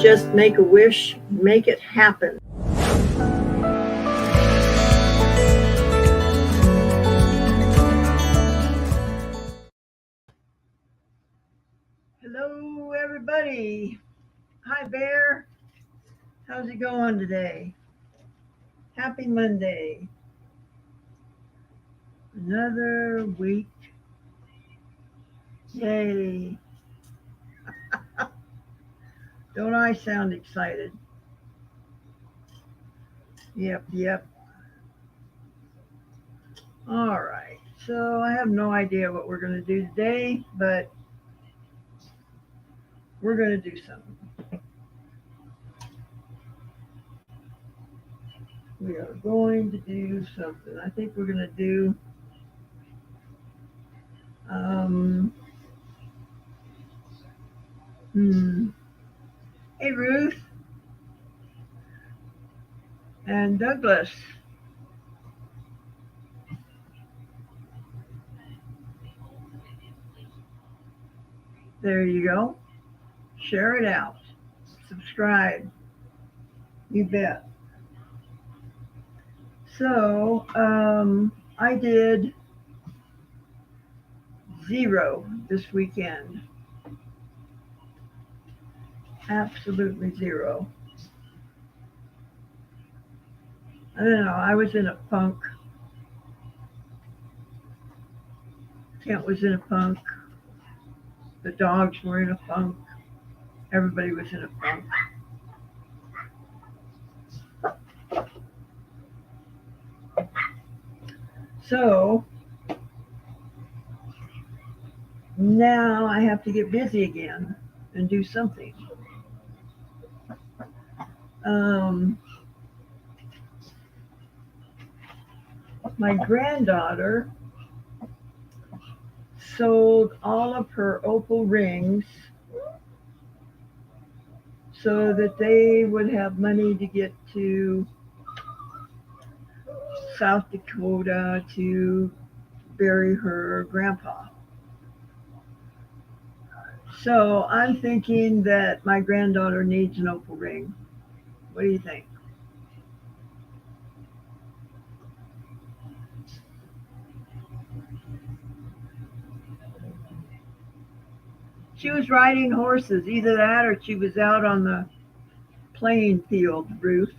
just make a wish, make it happen. Hello, everybody. Hi, Bear. How's it going today? Happy Monday. Another week. Yay. Don't I sound excited? Yep. All right. So I have no idea what we're going to do today, but we're going to do something. We are going to do something. I think we're going to do Hey, Ruth and Douglas. There you go. Share it out. Subscribe. You bet. So, I did 0 this weekend. Absolutely 0. I don't know. I was in a funk. Kent was in a funk. The dogs were in a funk. Everybody was in a funk. So now I have to get busy again and do something. My granddaughter sold all of her opal rings so that they would have money to get to South Dakota to bury her grandpa. So I'm thinking that my granddaughter needs an opal ring. What do you think? She was riding horses, either that or she was out on the playing field, Ruth.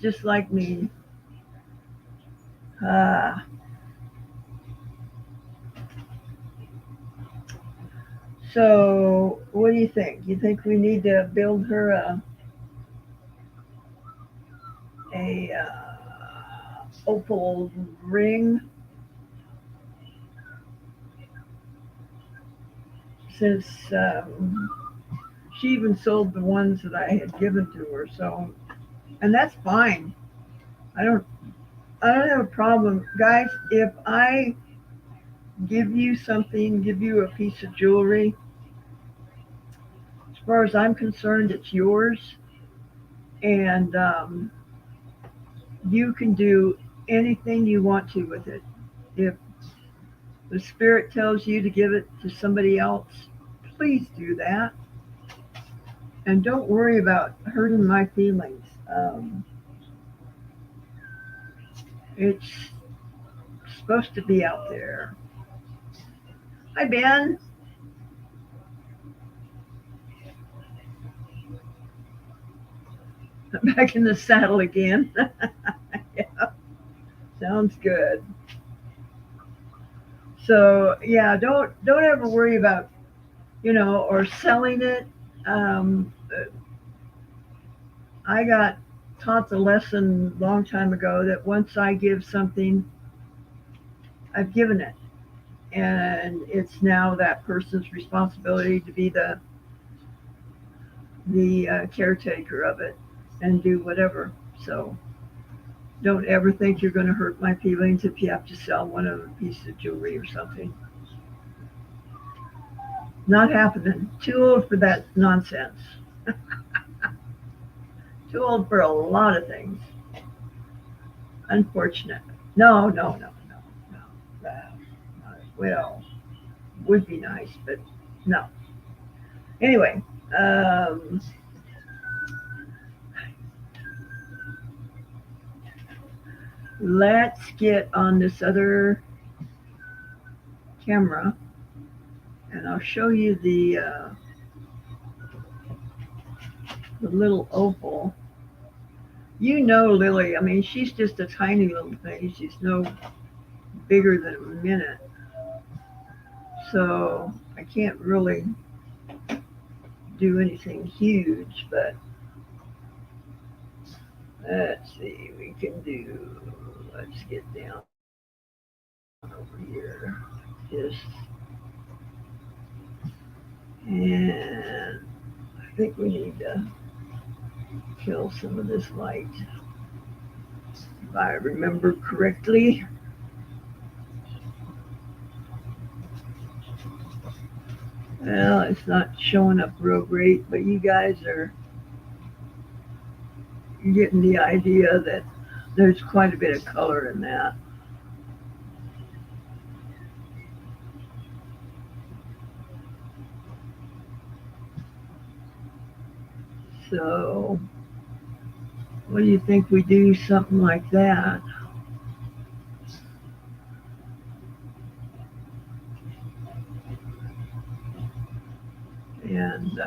Just like me. So what do you think? You think we need to build her a opal ring? Since she even sold the ones that I had given to her, so, and that's fine. I don't have a problem, guys. If I give you something, give you a piece of jewelry, as far as I'm concerned, it's yours, and you can do anything you want to with it. If the spirit tells you to give it to somebody else, please do that. And don't worry about hurting my feelings. It's supposed to be out there. Hi, Ben. I'm back in the saddle again. Yeah. Sounds good. So yeah, don't ever worry about, or selling it. I got taught the lesson a long time ago that once I give something, I've given it, and it's now that person's responsibility to be the caretaker of it and do whatever. So don't ever think you're going to hurt my feelings if you have to sell one of a piece of jewelry or something. Not happening. Too old for that nonsense. Too old for a lot of things. Unfortunate. No. Well, would be nice, but no. Anyway, um, let's get on this other camera and I'll show you the little opal. You know Lily, I mean, she's just a tiny little thing. She's no bigger than a minute. So I can't really do anything huge, but let's see, we can do, let's get down over here. Just, and I think we need to kill some of this light, if I remember correctly. Well, it's not showing up real great, but you guys are getting the idea that there's quite a bit of color in that. So, what do you think we do something like that? And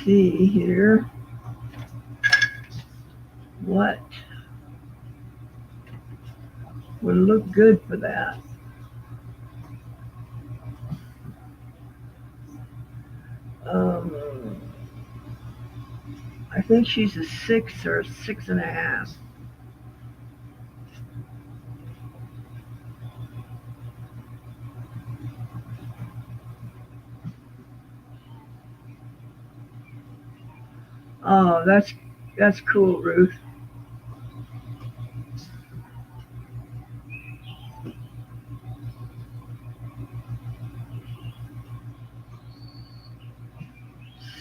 see here what would look good for that. Um, I think she's a 6 or a 6.5. Oh, that's cool, Ruth.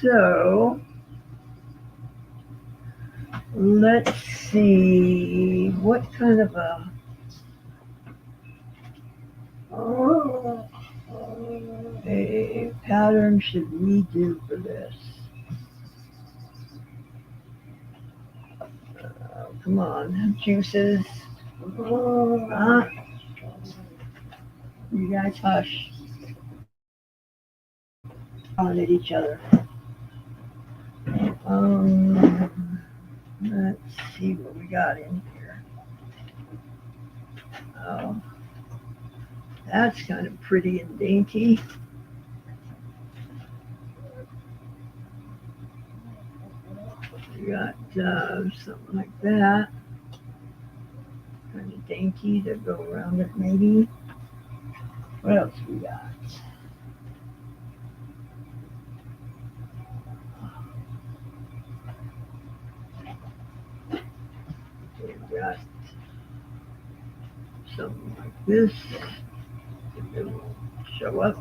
So let's see what kind of a pattern should we do for this? Come on, juices. You guys hush on at each other. Let's see what we got in here. Oh, that's kind of pretty and dainty. We got something like that. Kind of dainty to go around it, maybe. What else we got? We got something like this. It will show up.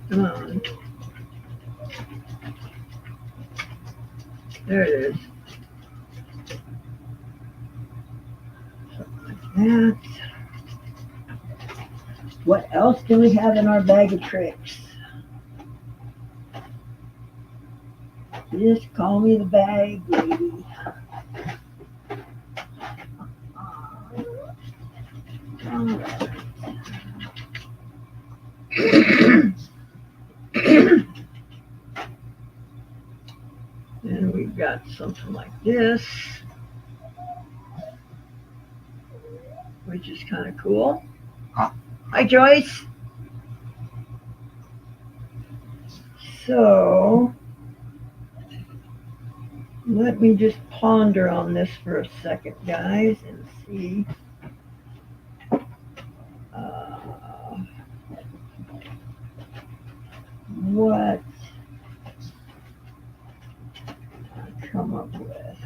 Come on. There it is. Something like that. What else do we have in our bag of tricks? Just call me the bag lady. And we've got something like this, which is kind of cool. Hi, Joyce. So, let me just ponder on this for a second, guys, and see. What I come up with.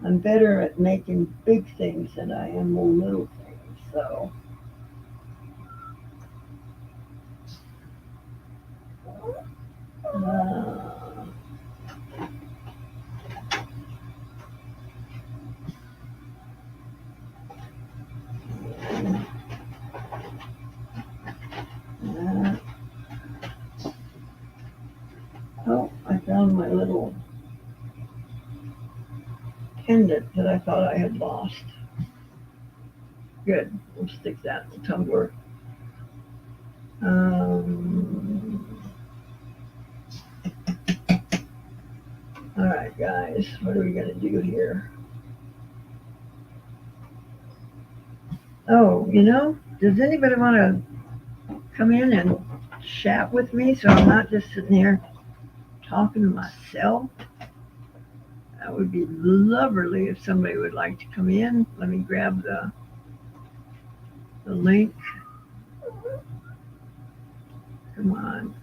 I'm better at making big things than I am on little things, so. Uh, uh, oh, I found my little pendant that I thought I had lost. Good. We'll stick that in the tumbler. All right, guys, what are we going to do here? Oh, does anybody want to come in and chat with me so I'm not just sitting here talking to myself? That would be lovely if somebody would like to come in. Let me grab the link. Come on.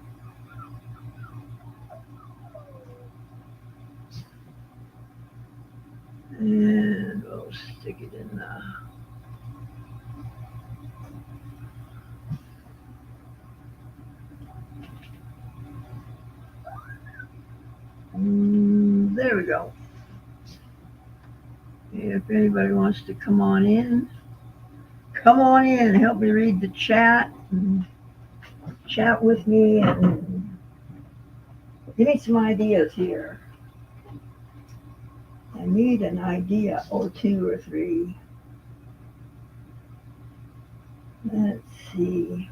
And we'll stick it in the. There we go. If anybody wants to come on in, help me read the chat and chat with me and give me some ideas here. I need an idea or two or three. Let's see.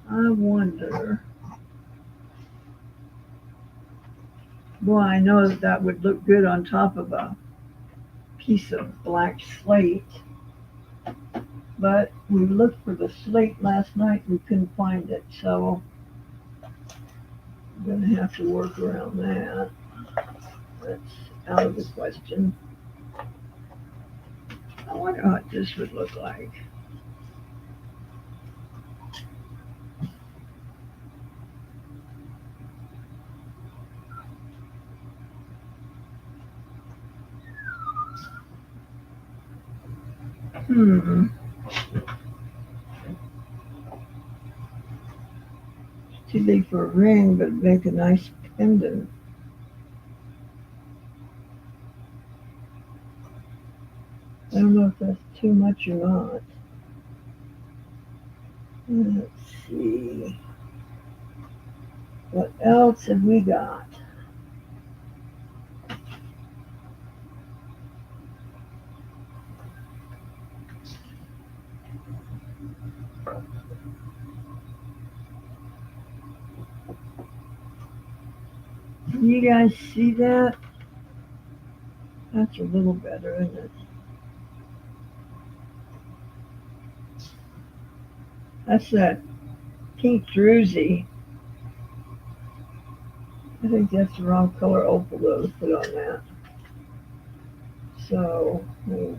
I wonder. Well, I know that would look good on top of a piece of black slate. But we looked for the slate last night. We couldn't find it. So I'm going to have to work around that. That's out of the question. I wonder what this would look like. It's too big for a ring, but it'd make a nice pendant. I don't know if that's too much or not. Let's see. What else have we got? Can you guys see that? That's a little better, isn't it? That's that pink druzy. I think that's the wrong color opal though to put on that. So we'll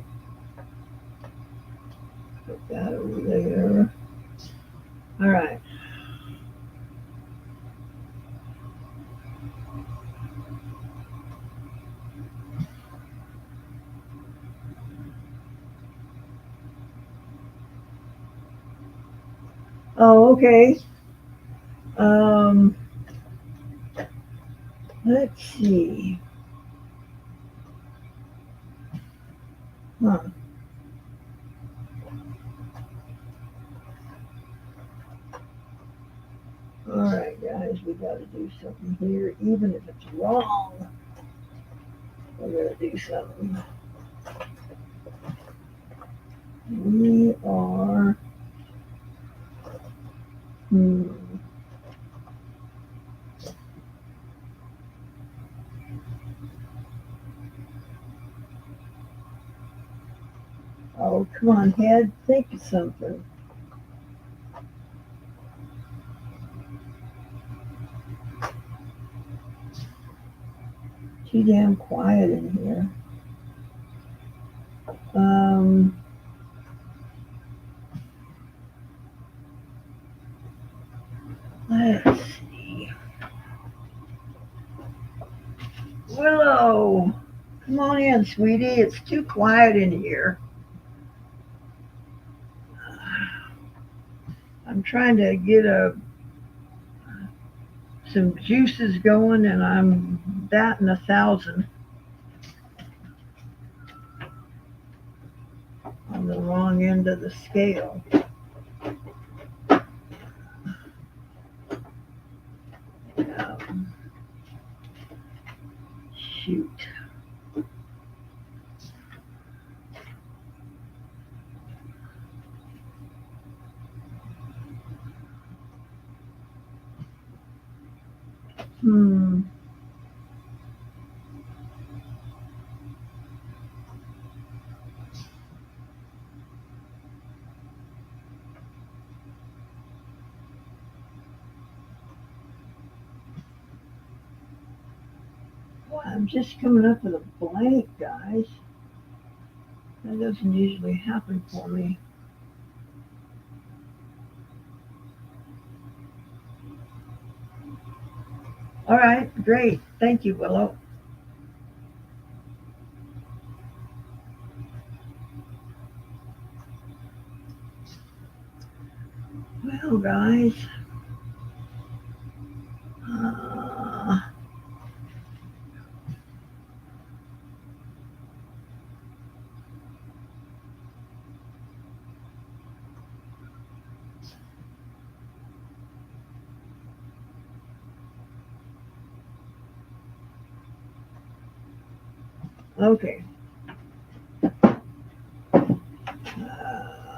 put that over there. All right. Oh, okay. Let's see. Huh. All right, guys, we got to do something here, even if it's wrong. We're gonna do something. We are. Oh, come on, head. Think of something. Too damn quiet in here. Let's see. Willow, come on in, sweetie. It's too quiet in here. I'm trying to get some juices going, and I'm batting 1,000 on the wrong end of the scale. Um, shoot. Hmm. Well, I'm just coming up with a blank, guys. That doesn't usually happen for me. All right, great. Thank you, Willow. Well, guys, uh, okay.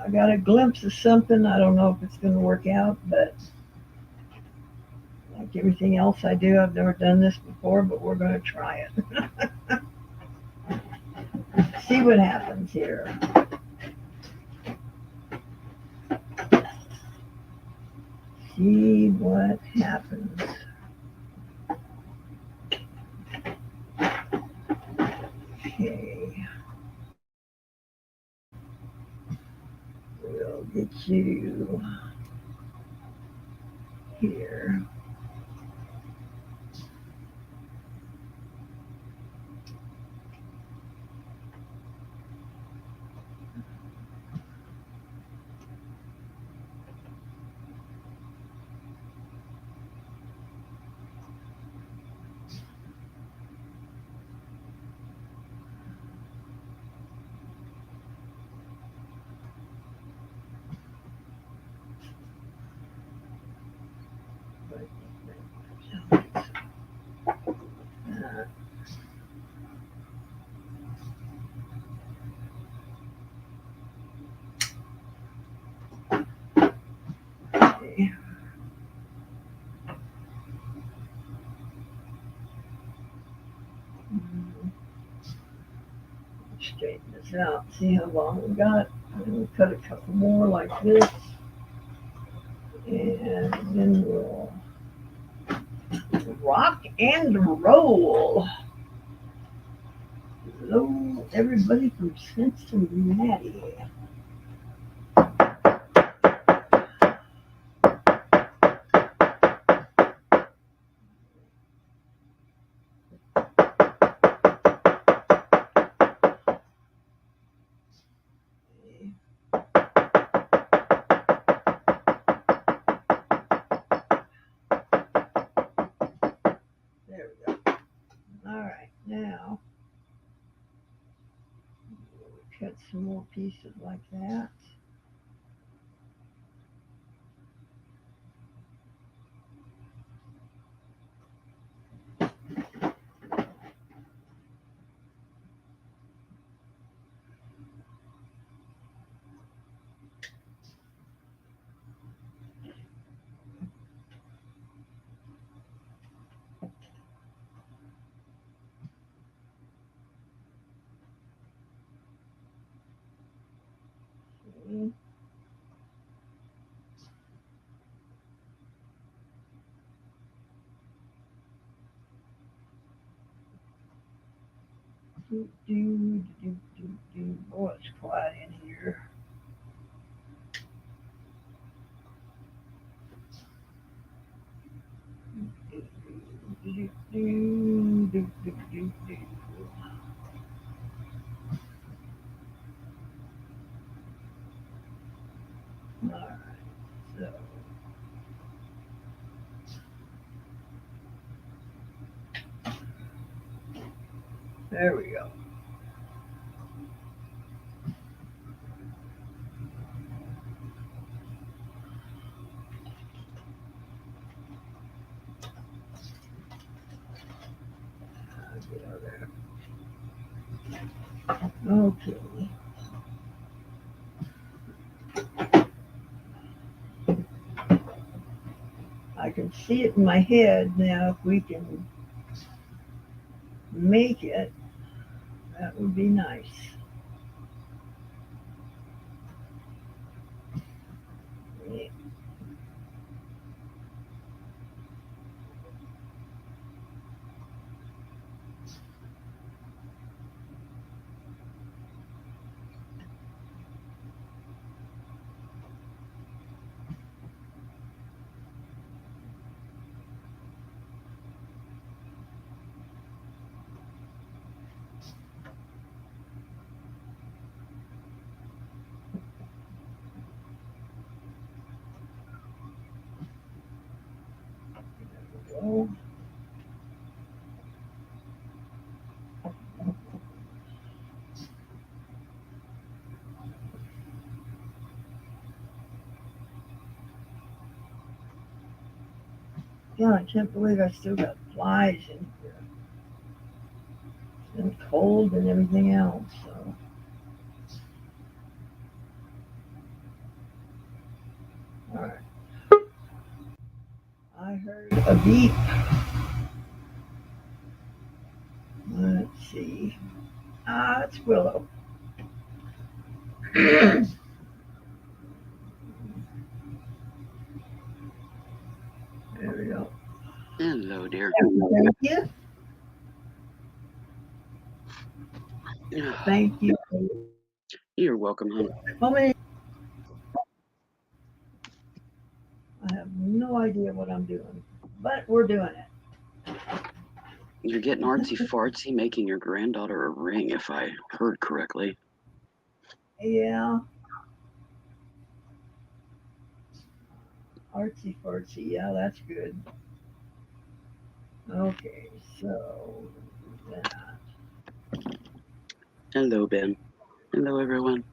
I got a glimpse of something. I don't know if it's going to work out, but like everything else I do, I've never done this before, but we're going to try it. See what happens here. See what happens. Okay. We'll get you here. Okay. Straighten this out. See how long we got. We'll cut a couple more like this, and then we'll rock and roll. Hello, everybody from Cincinnati. There we go. All right, now we'll cut some more pieces like that. See? Do. Oh, it's quiet in here. Do. All right, so There we go. Get out of there. Okay. I can see it in my head now. If we can make it, that would be nice. Yeah. Oh, yeah, I can't believe I still got flies in here. And cold and everything else. So, all right. I heard a beep. Let's see. Ah, it's Willow. There we go. Hello, dear. Thank you. Thank you. You're welcome, honey. How many? I have no idea what I'm doing, but we're doing it. You're getting artsy fartsy making your granddaughter a ring, if I heard correctly. Yeah, artsy fartsy. Yeah, that's good. Okay, so that. Hello, Ben. Hello, everyone.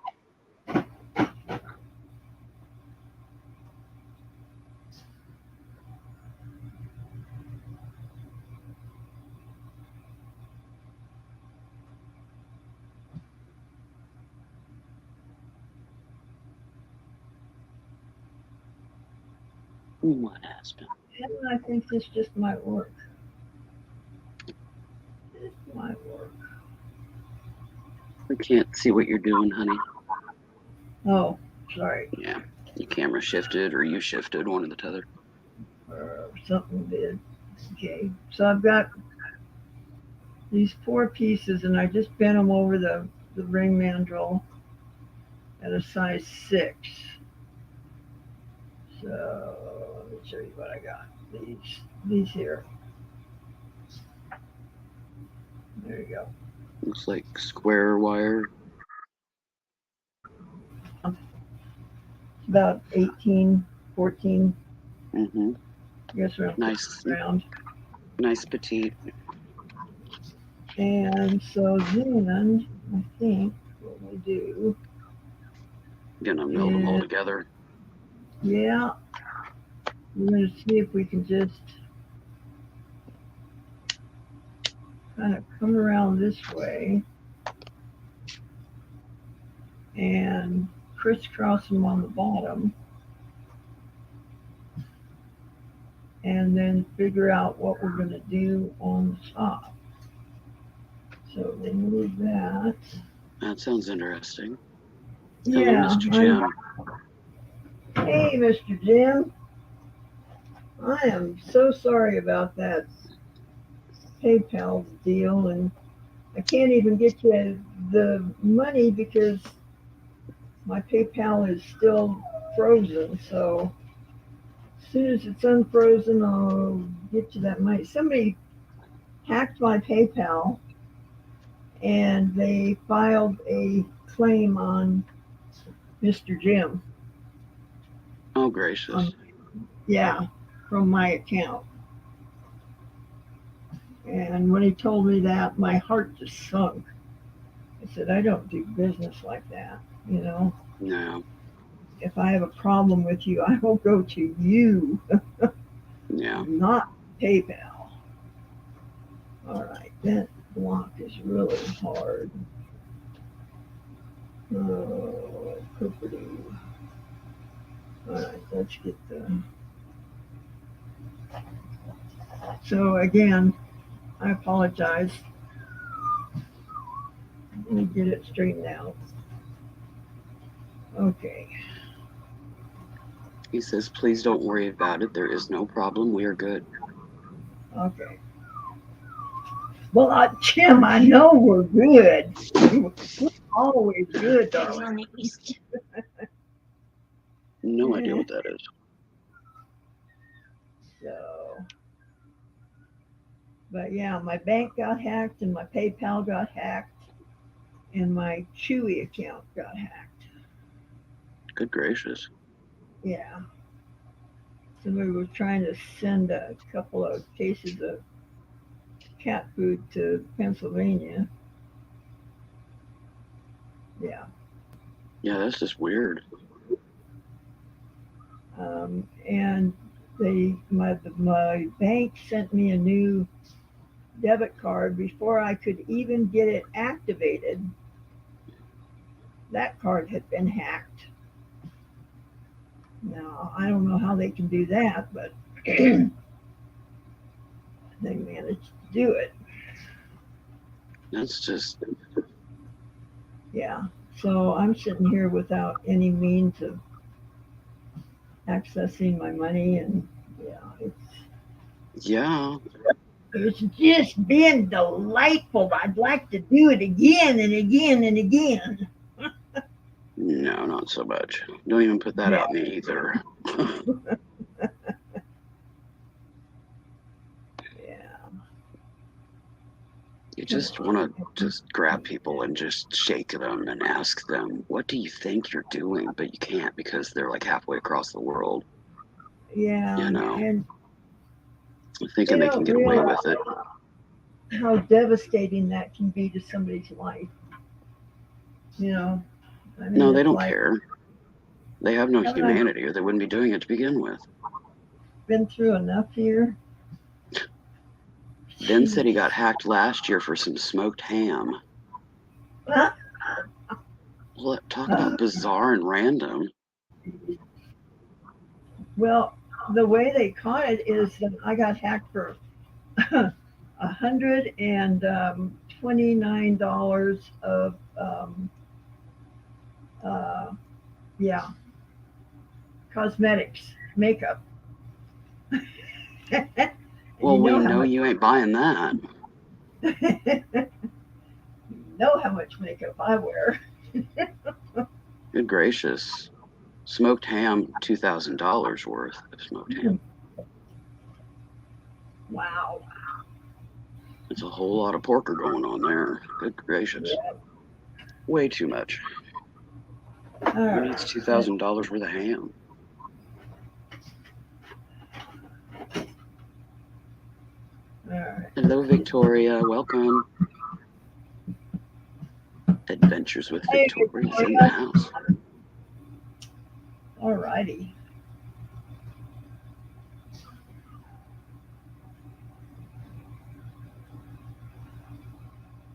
What has been? And I think this just might work. This might work. We can't see what you're doing, honey. Oh, sorry. Yeah, your camera shifted or you shifted, one or the other. Or something did. Okay, so I've got these 4 pieces, and I just bent them over the ring mandrel at a size 6. So let me show you what I got. These here. There you go. Looks like square wire. About 18, 14. Mm-hmm. I guess Nice, around. nice petite. And so then I think what we do Gonna meld them all is, together. yeah, we're going to see if we can just kind of come around this way and crisscross them on the bottom and then figure out what we're going to do on the top. So remove that. That sounds interesting. Hello, Yeah. Mr. Jim. Hey, Mr. Jim. I am so sorry about that PayPal deal, and I can't even get you the money because my PayPal is still frozen. So as soon as it's unfrozen, I'll get you that money. Somebody hacked my PayPal and they filed a claim on Mr. Jim. Oh, gracious. Yeah, from my account. And when he told me that, my heart just sunk. I said, I don't do business like that. You know, No. if I have a problem with you, I will go to you, Yeah. not PayPal. All right, that block is really hard. Oh, property. All right, let's get the. So again, I apologize. Let me get it straightened out. Okay. He says, please don't worry about it. There is no problem. We are good. Okay. Well, Jim, I know we're good. We're always good, darling. No idea what that is. So, but yeah, my bank got hacked and my PayPal got hacked and my Chewy account got hacked. Good gracious. Yeah. Somebody was trying to send a couple of cases of cat food to Pennsylvania. Yeah. Yeah, that's just weird. And my bank sent me a new debit card before I could even get it activated. That card had been hacked. Now I don't know how they can do that, but they managed to do it. That's just, Yeah. So I'm sitting here without any means of accessing my money, and yeah, yeah. it's just been delightful. I'd like to do it again and again and again. No, not so much. Don't even put that Yeah. out me either. Yeah. You Come just want on. to just grab people and just shake them and ask them, what do you think you're doing? But you can't because they're like halfway across the world, Yeah, you know, and thinking they they can don't get away realize with it. how devastating that can be to somebody's life. You know, I mean, No, they it's don't like, care. They have no haven't I humanity or they wouldn't be doing it to begin with. been through enough here? Ben said he Jeez. got hacked last year for some smoked ham. Talk about bizarre and random. Well, the way they caught it is that I got hacked for $129 of uh, yeah, cosmetics, makeup. And Well, you we know how know much you ain't buying that. you know how much makeup I wear. Good gracious. Smoked ham, $2,000 worth of smoked ham. Wow. It's a whole lot of porker going on there. Good gracious. Yeah. Way too much. All Who right. needs $2,000 worth of ham? All right. Hello, Victoria. Welcome. Adventures with Hey, Victoria's in the Victoria. house. All righty.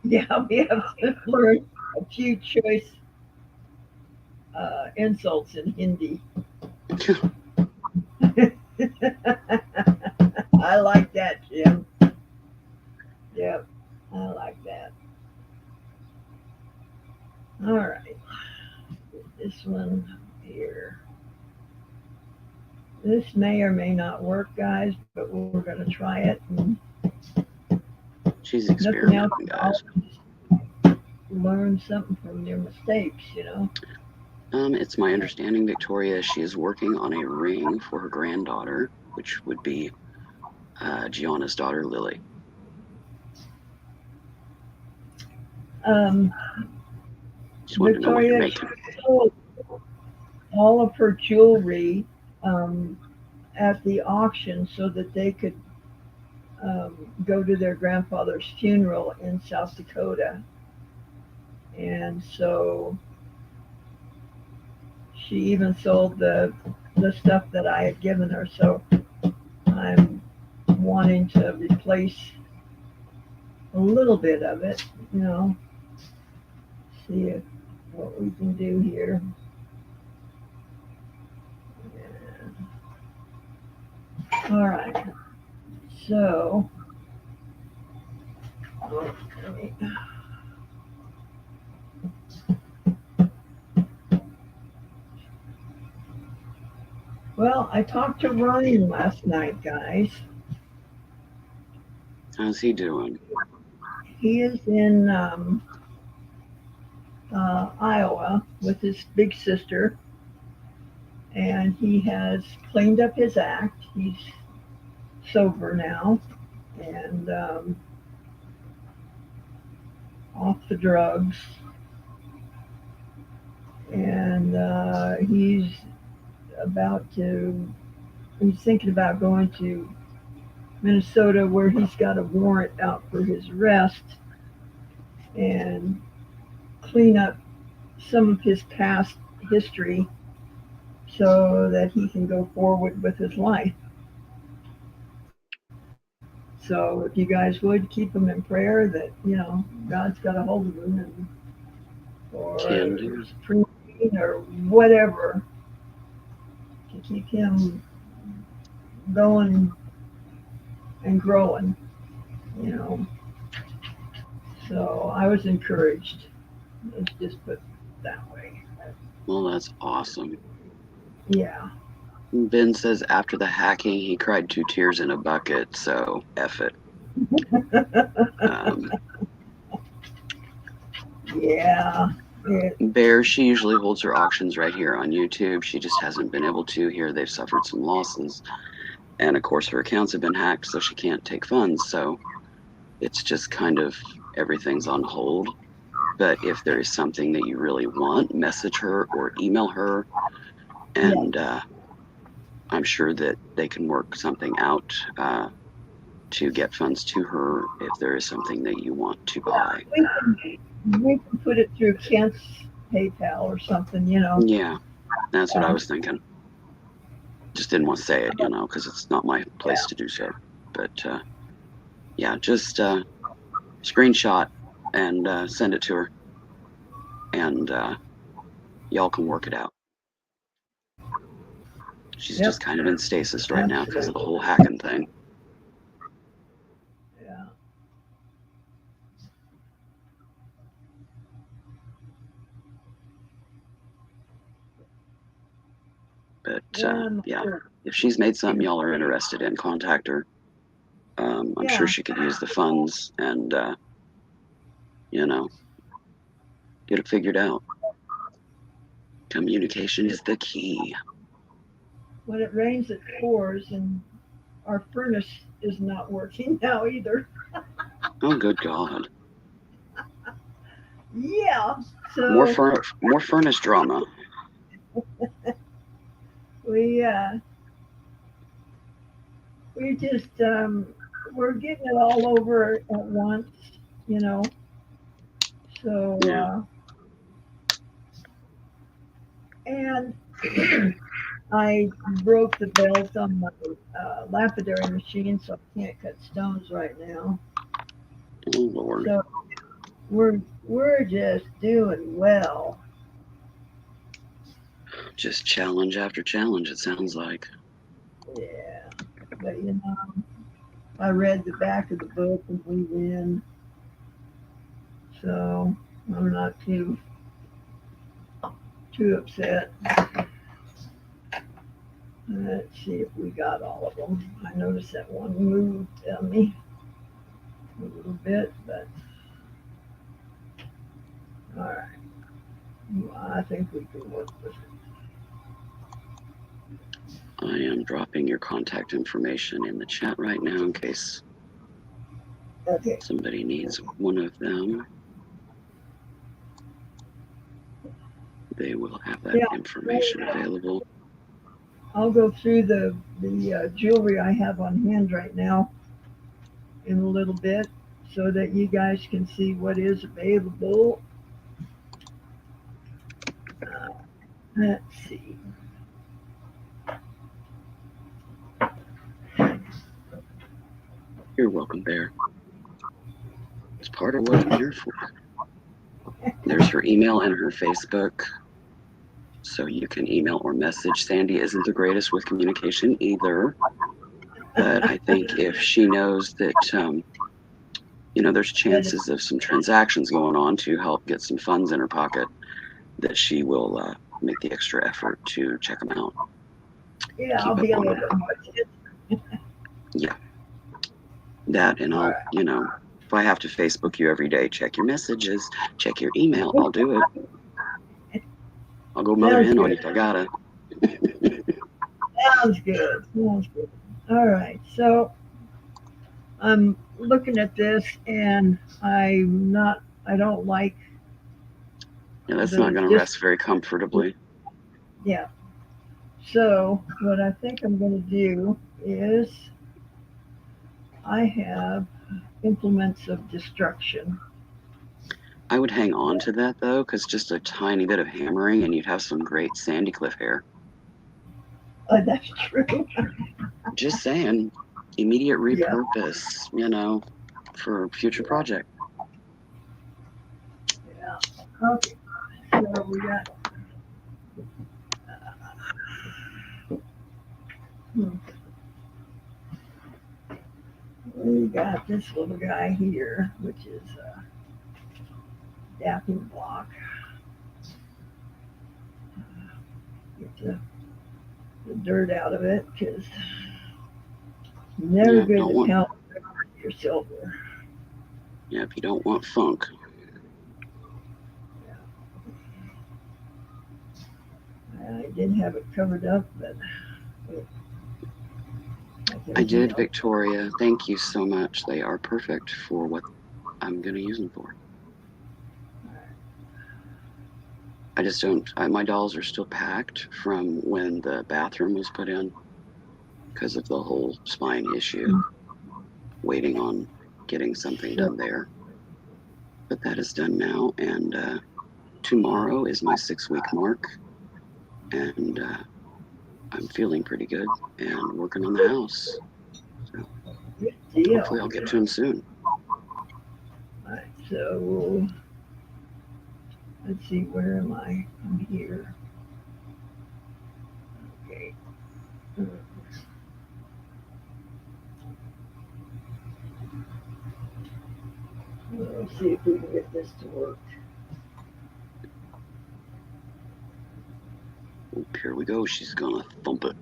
Yeah, we have learned a few choice insults in Hindi. I like that, Jim. Yep, I like that. All right, this one here. This may or may not work, guys, but we're going to try it. And She's nothing else, experimenting, guys. learn something from your mistakes, you know. It's my understanding, Victoria, she is working on a ring for her granddaughter, which would be Gianna's daughter, Lily. Um, Just wanted to know what you're Victoria making. sold all of her jewelry um, at the auction so that they could go to their grandfather's funeral in South Dakota. And so she even sold the stuff that I had given her. So I'm wanting to replace a little bit of it, you know, see if, what we can do here. All right. So, let me, well, I talked to Ryan last night, guys. How's he doing? He is in Iowa with his big sister, and he has cleaned up his act. He's sober now and off the drugs, and about to. He's thinking about going to Minnesota, where he's got a warrant out for his arrest, and clean up some of his past history so that he can go forward with his life. So if you guys would keep him in prayer that, you know, God's got a hold of him and, or Can do. supreme or whatever to keep him going and growing, you know. So I was encouraged. Let's just put it that way. Well, that's awesome. Yeah. Ben says after the hacking, he cried 2 tears in a bucket, so F it. Yeah. Bear, she usually holds her auctions right here on YouTube. She just hasn't been able to. Here, they've suffered some losses. And of course, her accounts have been hacked, so she can't take funds. So it's just kind of everything's on hold. But if there is something that you really want, message her or email her. And I'm sure that they can work something out to get funds to her if there is something that you want to buy. We can put it through Kent's PayPal or something, you know. Yeah, that's what I was thinking. Just didn't want to say it, you know, because it's not my place to do so. But yeah, just screenshot and send it to her, and y'all can work it out. She's just kind of in stasis right now because of the whole hacking thing. Yeah. But yeah, if she's made something y'all are interested in, contact her. I'm sure she could use the funds and, you know, get it figured out. Communication is the key. When it rains, it pours, and our furnace is not working now either. Oh, good God. Yeah. So more furnace drama. we just we're getting it all over at once, you know. So and I broke the belt on my lapidary machine, so I can't cut stones right now. Oh, Lord. So we're just doing well. Just challenge after challenge, it sounds like. Yeah, but you know, I read the back of the book and we win, so I'm not too upset. Let's see if we got all of them. I noticed that one moved on me a little bit, but all right. I think we can work with it. I am dropping your contact information in the chat right now in case somebody needs one of them. They will have that information available. I'll go through the jewelry I have on hand right now in a little bit so that you guys can see what is available. Uh, let's see. You're welcome, Bear. It's part of what I'm here for. There's her email and her Facebook, so you can email or message. Sandy isn't the greatest with communication either, but I think if she knows that, there's chances of some transactions going on to help get some funds in her pocket, that she will make the extra effort to check them out. Yeah, I'll Keep up be a on little them. bit more. Yeah, that, and I'll, if I have to Facebook you every day, check your messages, check your email, I'll do it. I'll go mother Sounds hen on you good. if I gotta. Sounds good. Sounds good. All right. So I'm looking at this and I don't like Yeah, that's not the going to dis. rest very comfortably. Yeah. So what I think I'm going to do is I have implements of destruction. I would hang on to that though, because just a tiny bit of hammering and you'd have some great sandy cliff hair. That's true. Just saying, immediate Yeah. repurpose, for future project. Yeah. Okay. So we got. Hmm, we got this little guy here, which is a dapping block. Get the dirt out of it because never Yeah, good don't to want. pound your silver. Yeah, if you don't want funk. I did have it covered up, but I did, Victoria. Thank you so much. They are perfect for what I'm going to use them for. I just don't. My dolls are still packed from when the bathroom was put in because of the whole spine issue. Waiting on getting something done there. But that is done now, and tomorrow is my 6-week mark, and I'm feeling pretty good and working on the house. So Good deal. hopefully I'll get to him soon. Right, so let's see, where am I? I'm here. Okay. Let's see if we can get this to work. Oop, here we go. She's gonna thump it.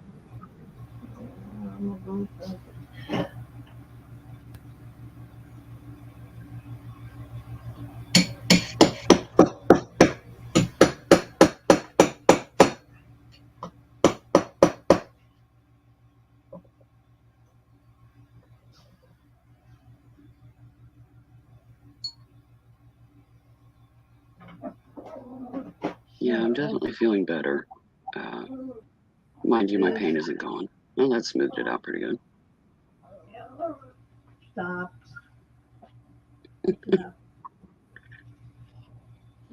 Yeah, I'm definitely feeling better. Mind you, my pain isn't gone. Well, that smoothed it out pretty good. Stop.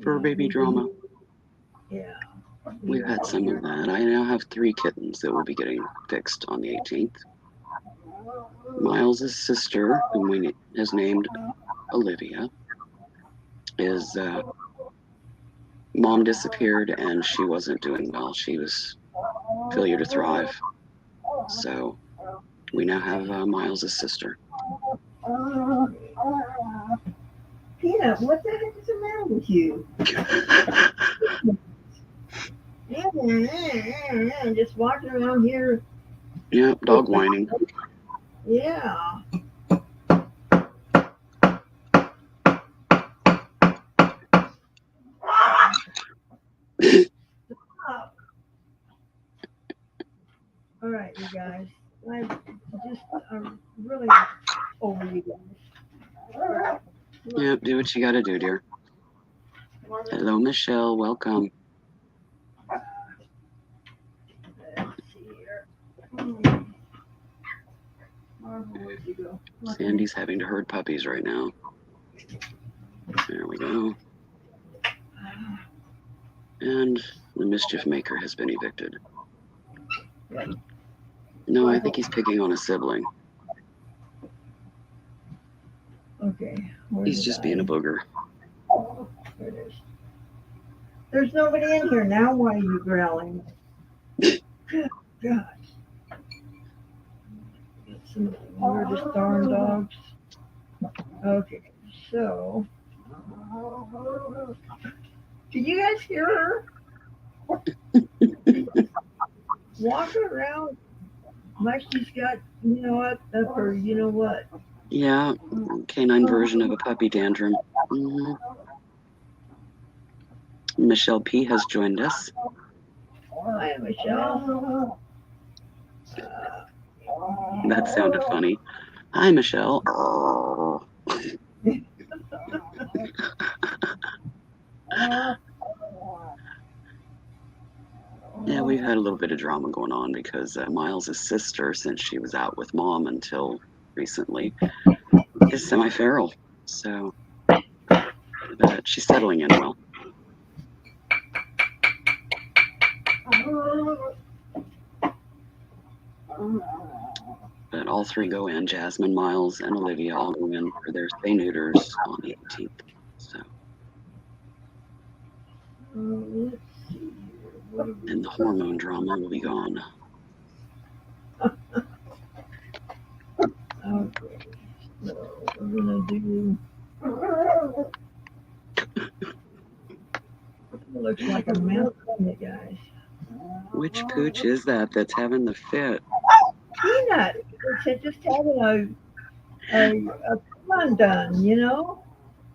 Fur baby drama. Yeah. We've had some of that. I now have 3 kittens that will be getting fixed on the 18th. Miles' sister, whom we has named Olivia, is mom disappeared and she wasn't doing well. She was failure to thrive. So we now have Miles' sister. Peanut, what the heck is the matter with you? Just walking around here. Yep, dog whining. Yeah. All right, you guys. I'm really over you guys. Yep, do what you gotta do, dear. Hello, Michelle. Welcome. Let's see here. All Where'd you go? Sandy's having to herd puppies right now. There we go. And the mischief maker has been evicted. Yeah. No, I think he's picking on a sibling. Okay. Where He's did just being a booger. There it is. There's nobody in here now. Why are you growling? Good gosh. Get some of the weirdest darn dogs. Okay, so. Can you guys hear her? Walking around like she's got, you know what, up her, you know what. Yeah, canine version of a puppy tantrum. Michelle P. has joined us. Hi, Michelle. That sounded funny. Hi, Michelle. Yeah, we've had a little bit of drama going on because Miles' sister, since she was out with mom until recently, is semi-feral. So, but she's settling in well. But all three go in. Jasmine, Miles, and Olivia all go in for their spay neuters on the 18th. So, Let's see here. and the hormone drama will be gone. Okay, so we're gonna do. It looks like a mess on you guys. Which pooch is that that's having the fit? Peanut. It's just having a fun done, you know?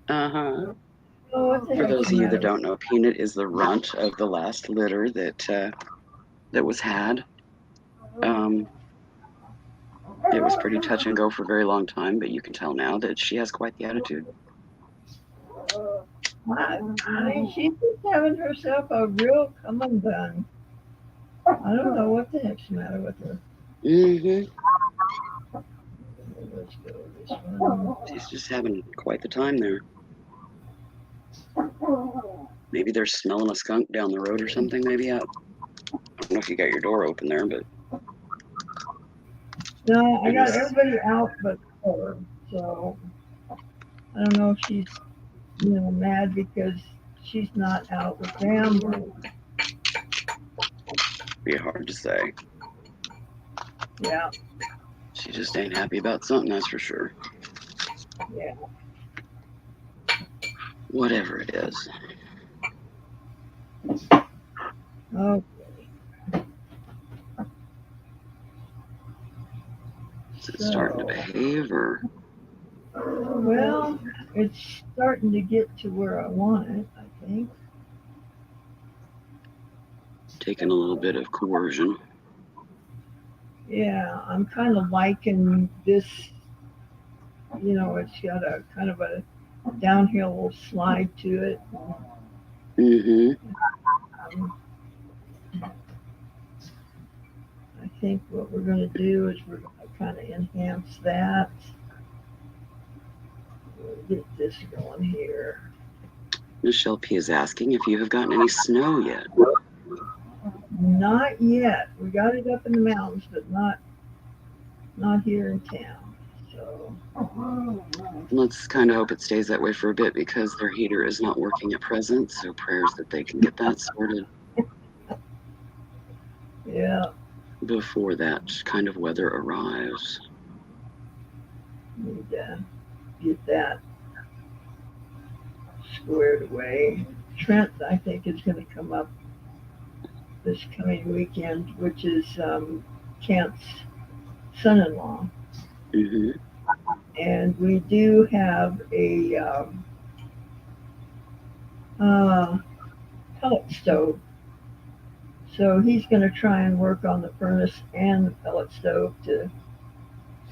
Uh-huh. Oh, what the For heck's those the of you that matter? don't know, Peanut is the runt of the last litter that was had. It was pretty touch and go for a very long time, but you can tell now that she has quite the attitude. I mean, she's just having herself a real come undone. I don't know what the heck's the matter with her. Let's go this one. She's just having quite the time there. Maybe they're smelling a skunk down the road or something, maybe out. I don't know if you got your door open there, but No, I got everybody out but her, so I don't know if she's, mad because she's not out with them. Or, be hard to say. yeah, She just ain't happy about something, that's for sure. yeah. Whatever it is. Okay. Is it starting to behave or? Well, it's starting to get to where I want it, I think. Taking a little bit of coercion. Yeah, I'm kind of liking this. It's got a kind of a downhill slide to it. I think what we're going to do is we're going to kind of enhance that. We'll get this going here. Michelle P is asking if you have gotten any snow yet. Not yet. We got it up in the mountains, but not here in town. So Let's kind of hope it stays that way for a bit because their heater is not working at present. So prayers that they can get that sorted. Yeah. Before that kind of weather arrives. Need to get that squared away. Trent, I think, is going to come up this coming weekend, which is Kent's son-in-law. And we do have a pellet stove. So he's going to try and work on the furnace and the pellet stove to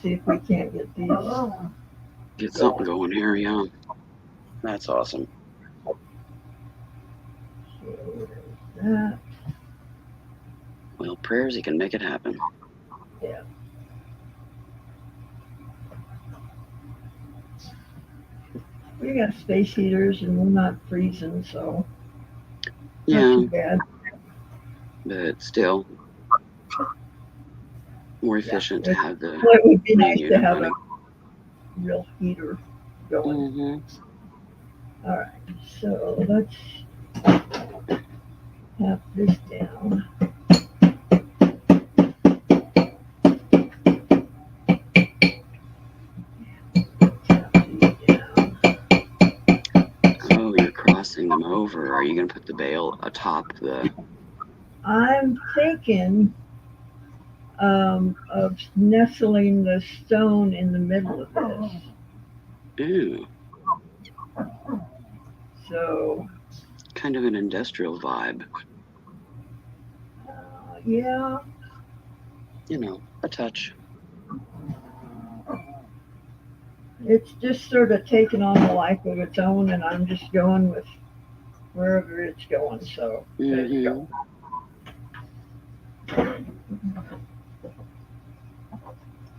see if we can't get these. Get something going here, yeah. That's awesome. So that. Well, prayers he can make it happen. Yeah. we got space heaters and we're not freezing, so not Yeah, too bad. but still more Yeah, efficient to have the well, it would be main nice to unit have a running. real heater going. Mm-hmm. All right, so let's have this down. Tap these down. Oh, you're crossing them over. Are you going to put the bale atop the... I'm thinking of nestling the stone in the middle of this. Ooh, So, kind of an industrial vibe. yeah, You know, a touch. it's just sort of taken on a life of its own, and I'm just going with wherever it's going. So, there you Mm-hmm. go.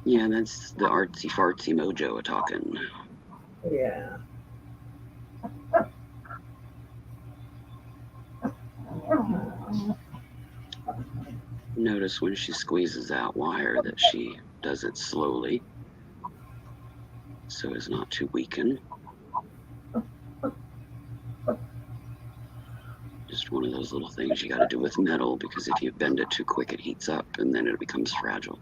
Yeah, that's the artsy fartsy mojo a talking. Yeah. Notice when she squeezes that wire that she does it slowly so as not to weaken. Just one of those little things you got to do with metal, because if you bend it too quick, it heats up and then it becomes fragile.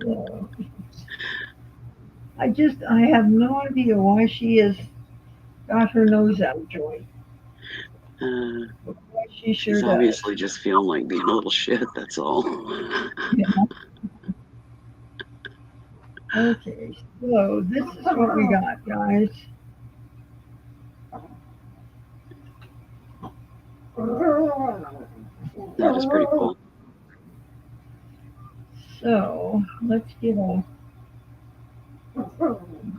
So, I have no idea why she has got her nose out of joint. Uh, She she's sure does. obviously just feeling like being a little shit, that's all. Yeah. Okay, so this is what we got, guys. That is pretty cool. So let's get a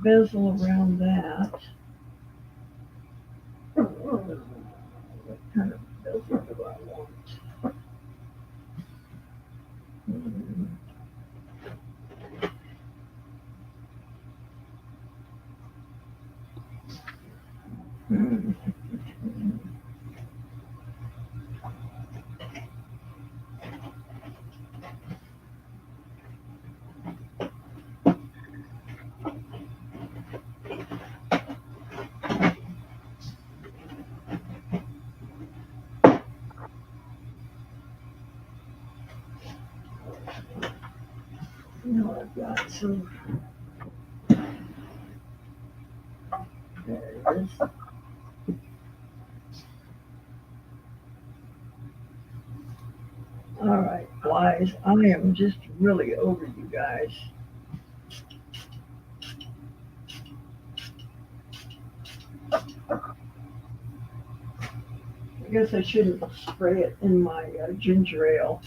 bezel around that. What kind of bezel do I want? Hmm. Now I've got some. There it is. All right, flies. I am just really over you guys. I guess I shouldn't spray it in my ginger ale.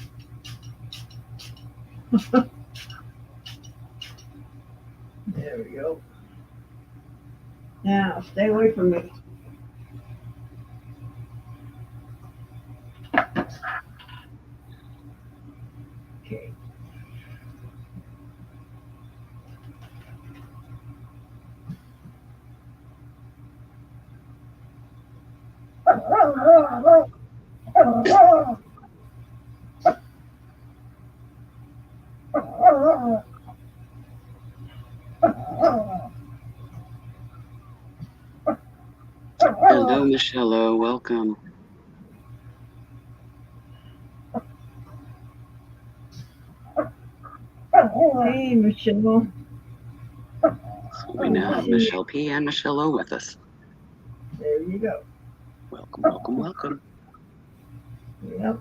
There we go. Now, stay away from me. Okay. Hello, Michelle. Welcome. Hey, Michelle. So we now have Michelle P. and Michelle O with us. There you go. Welcome, welcome, welcome. Yep.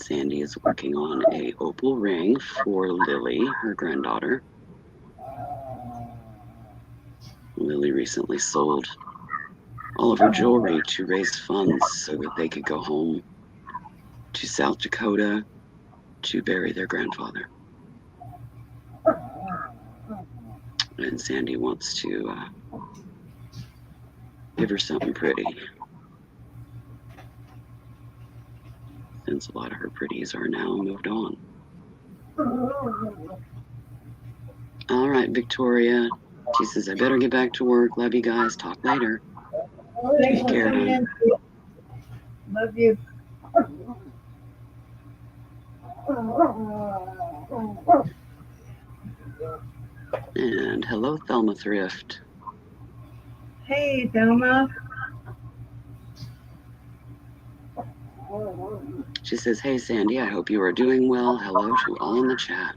Sandy is working on a opal ring for Lily, her granddaughter. Lily recently sold all of her jewelry to raise funds so that they could go home to South Dakota to bury their grandfather. And Sandy wants to give her something pretty, since a lot of her pretties are now moved on. All right, Victoria. She says, I better get back to work. Love you guys. Talk later. Thanks Take for care, coming hon. in. Love you. And hello, Thelma Thrift. Hey, Thelma. She says, hey, Sandy, I hope you are doing well. Hello to all in the chat.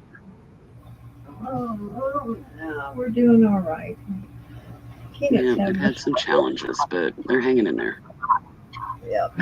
We're doing all right. Yeah, they've had some challenges, but they're hanging in there. Yep.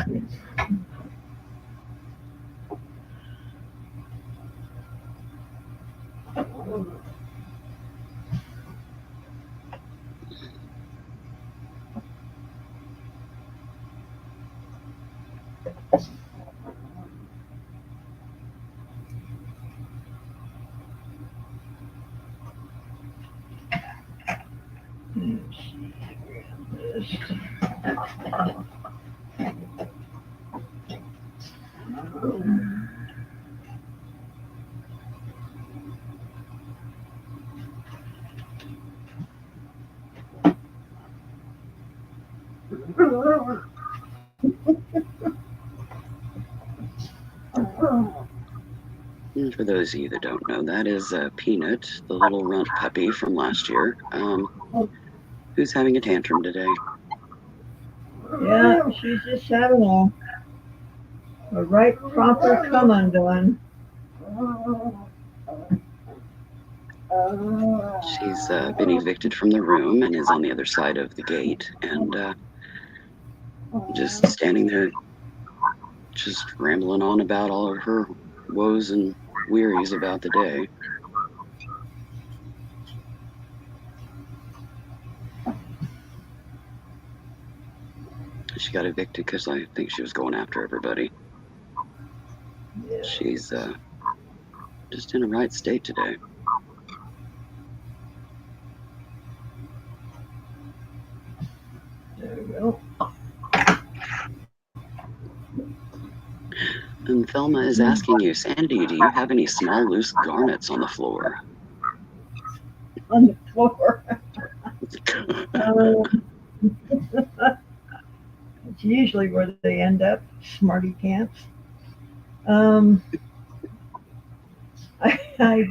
And for those of you that don't know, that is Peanut, the little runt puppy from last year, who's having a tantrum today. Yeah, she's just having a right proper come undone. She's been evicted from the room and is on the other side of the gate, and just standing there, just rambling on about all of her woes and wearies about the day. She got evicted because I think she was going after everybody. Yeah. She's just in a right state today. There we go. And Thelma is asking you, Sandy, do you have any small loose garnets on the floor? On the floor. It's usually where they end up, smarty pants. I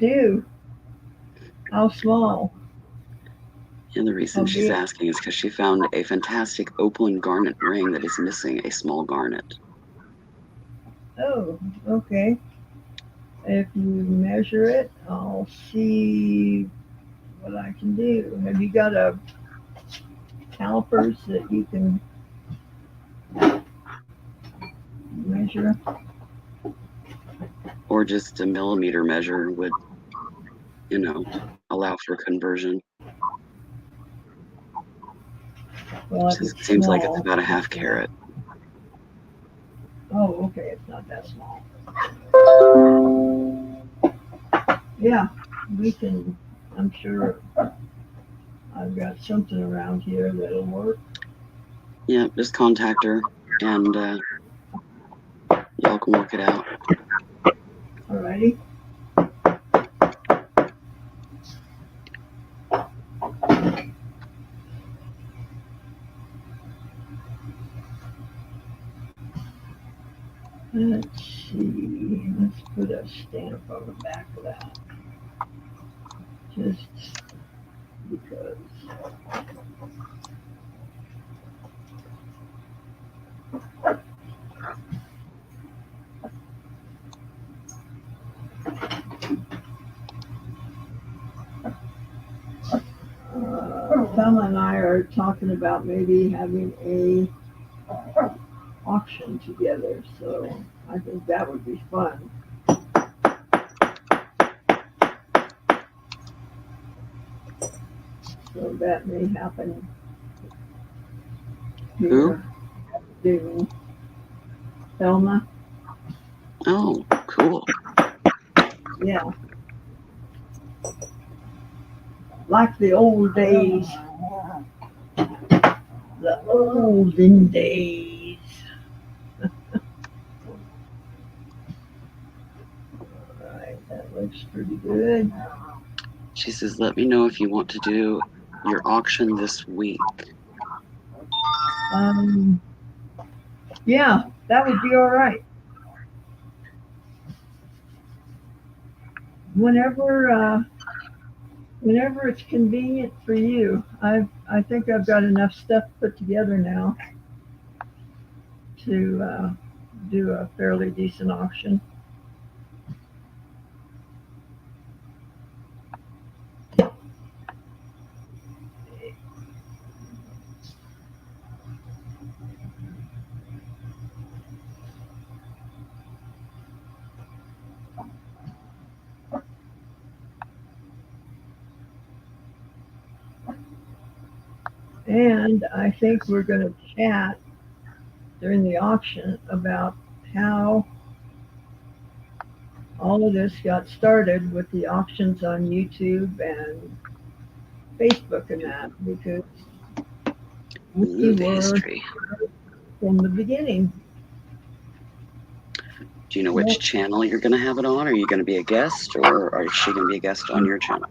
do. How small? And the reason she's asking is because she found a fantastic opaline garnet ring that is missing a small garnet. Oh, okay. If you measure it, I'll see what I can do. Have you got a calipers that you can measure? Or just a millimeter measure would, allow for conversion. Well, It seems like it's about a half carat. Oh, okay, it's not that small. Yeah, we can, I'm sure I've got something around here that'll work. Yeah, just contact her and y'all can work it out. Alrighty. Let's see, let's put a stamp on the back of that. Just because. Thelma and I are talking about maybe having a auction together, so I think that would be fun. So that may happen. Who? Thelma. Oh, cool. Yeah. Like the old days. The olden days. Alright, that looks pretty good. She says, let me know if you want to do your auction this week. Yeah, that would be all right. Whenever, whenever it's convenient for you. I think I've got enough stuff put together now to do a fairly decent auction. And I think we're going to chat during the auction about how all of this got started with the auctions on YouTube and Facebook and that, because we Ooh, the were history. from the beginning. Do you know which Yep. channel you're going to have it on? Are you going to be a guest, or is she going to be a guest on your channel?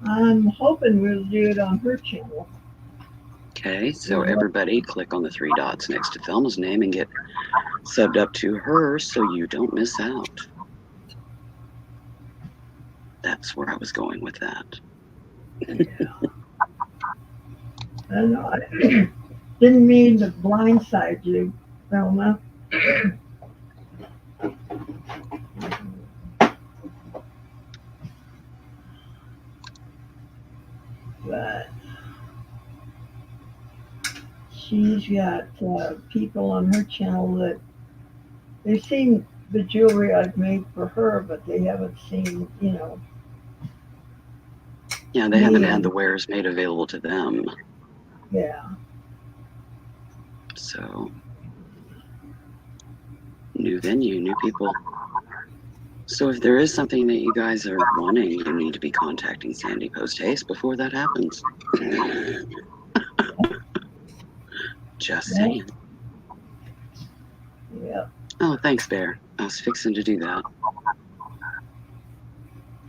I'm hoping we'll do it on her channel. Okay, so everybody click on the 3 dots next to Thelma's name and get subbed up to her so you don't miss out. That's where I was going with that. Yeah. And I didn't mean to blindside you, Thelma. But she's got people on her channel that they've seen the jewelry I've made for her, but they haven't seen, Yeah, they haven't me had the and wares made available to them. yeah. So, new venue, new people. So if there is something that you guys are wanting, you need to be contacting Sandy post haste before that happens. Just Yep. saying. Yep. Oh, thanks, Bear. I was fixing to do that.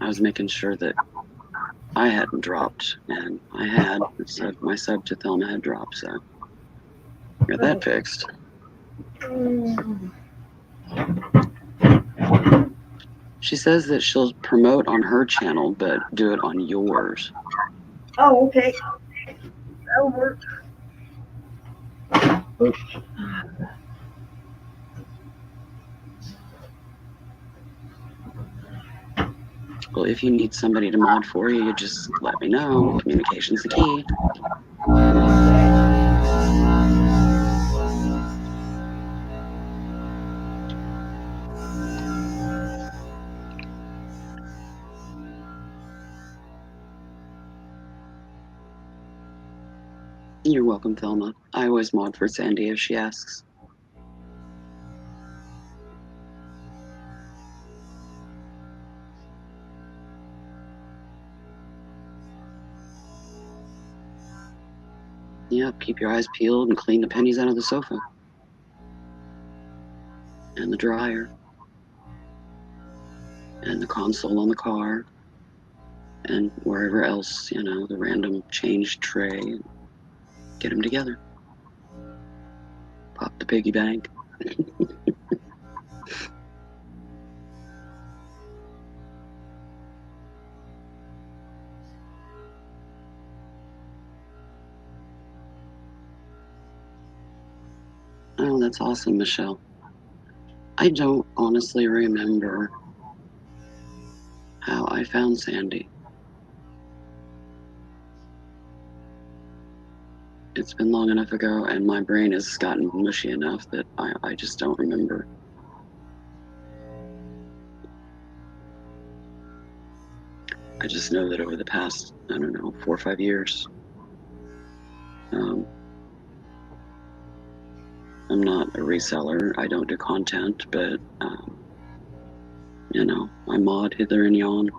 I was making sure that I hadn't dropped, and I had. So my sub to Thelma had dropped, so got that fixed. She says that she'll promote on her channel, but do it on yours. Oh, okay. That'll work. Oops. Well, if you need somebody to mod for you, you just let me know. Communication's the key. You're welcome, Thelma. I always mod for Sandy if she asks. Yep, keep your eyes peeled and clean the pennies out of the sofa. And the dryer. And the console on the car. And wherever else, the random change tray. Get them together. Pop the piggy bank. Oh, that's awesome, Michelle. I don't honestly remember how I found Sandy. It's been long enough ago, and my brain has gotten mushy enough that I just don't remember. I just know that over the past, 4 or 5 years, I'm not a reseller. I don't do content, but you know, I mod hither and yon.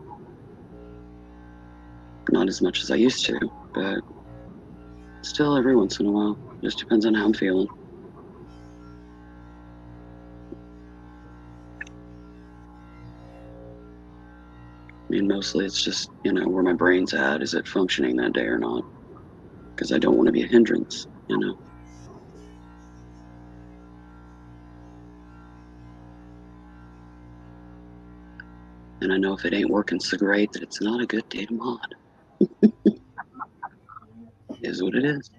Not as much as I used to, but still every once in a while. Just depends on how I'm feeling. I mean, mostly it's just, you know, where my brain's at. Is it functioning that day or not? Because I don't want to be a hindrance, you know. And I know if it ain't working so great that it's not a good day to mod. Is what it is.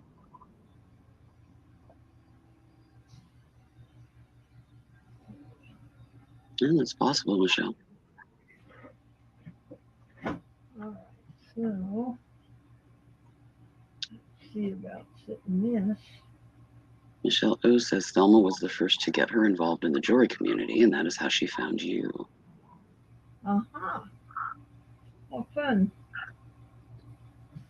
And it's possible, Michelle. All right, so let's see about setting this. Michelle O says Thelma was the first to get her involved in the jewelry community, and that is how she found you. Uh-huh. Oh, fun.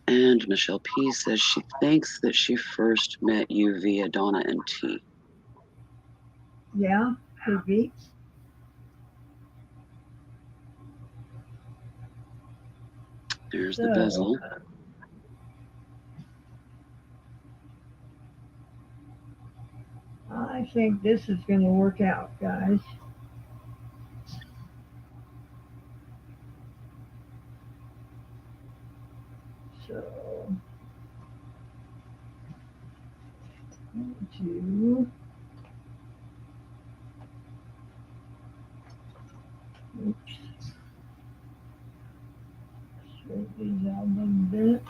And Michelle P says she thinks that she first met you via Donna and T. Yeah, could be. There's the So, bezel. I think this is going to work out, guys. So, 2. Oops. Straighten these out a little bit.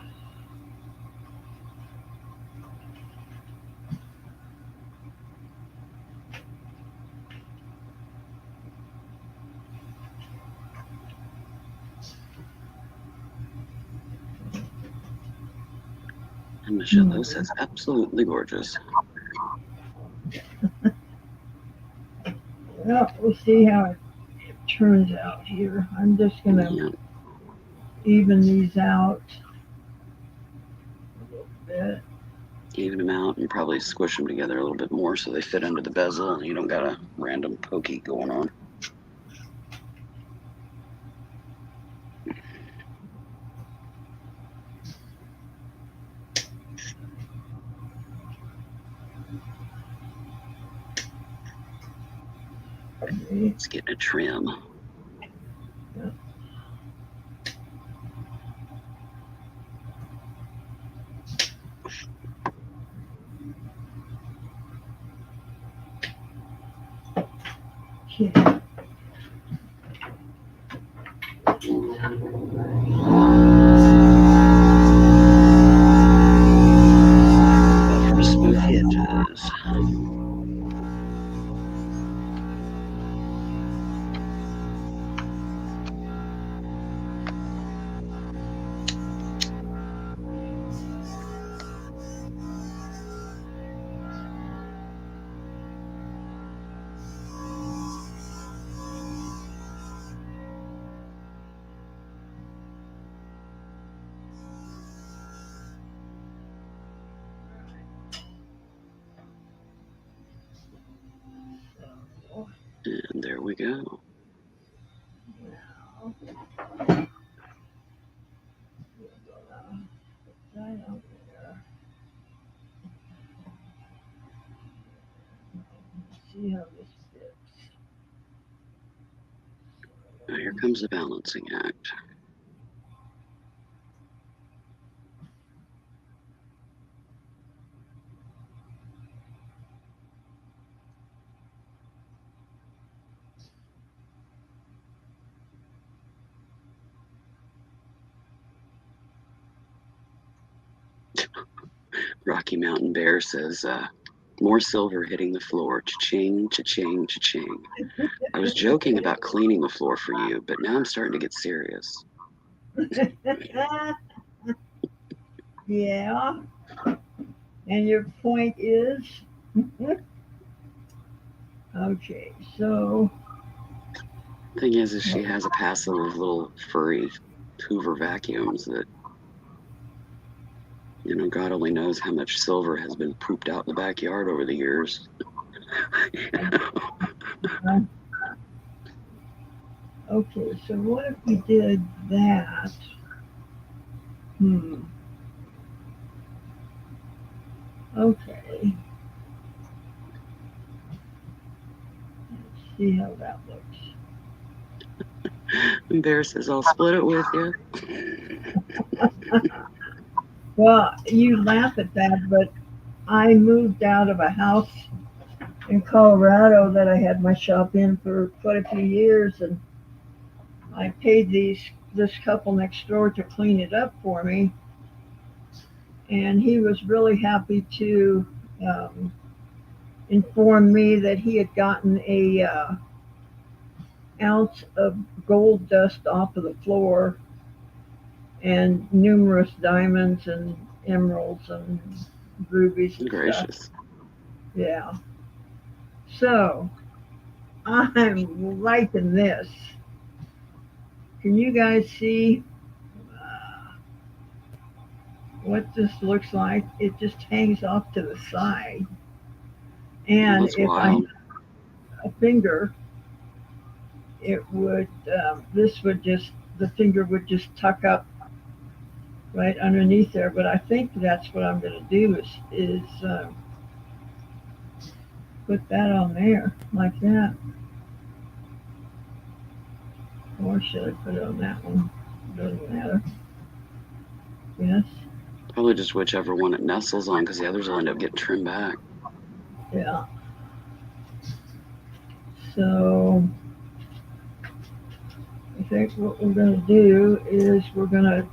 And Michelle O says absolutely gorgeous. Well, we'll see how it turns out here. I'm just going to Yeah. even these out a little bit. Even them out and probably squish them together a little bit more so they fit under the bezel and you don't got a random pokey going on. Okay. Let's get a trim. Yeah. Okay. For smooth edges. And there we go. Now, right out there. See how this fits. Now here comes the balancing act. Rocky Mountain Bear says, more silver hitting the floor. Cha-ching, cha-ching, cha-ching. I was joking about cleaning the floor for you, but now I'm starting to get serious. Yeah. And your point is? Okay, so. Thing is she has a passel of little furry Hoover vacuums that, you know, God only knows how much silver has been pooped out in the backyard over the years. Uh, Okay, so what if we did that? Hmm. Okay. Let's see how that looks. And Bear says, I'll split it with you. Well, you laugh at that, but I moved out of a house in Colorado that I had my shop in for quite a few years, and I paid this couple next door to clean it up for me, and he was really happy to um, inform me that he had gotten a ounce of gold dust off of the floor and numerous diamonds and emeralds and rubies and stuff. Gracious. Yeah. So I'm liking this. Can you guys see what this looks like? It just hangs off to the side. Well, And that's if I had wild. a finger, it would, this would just, the finger would just tuck up right underneath there. But I think that's what I'm going to do is put that on there like that. Or should I put it on that one? Doesn't matter. Yes. Probably just whichever one it nestles on, because the others will end up getting trimmed back. Yeah. So I think what we're going to do is we're going to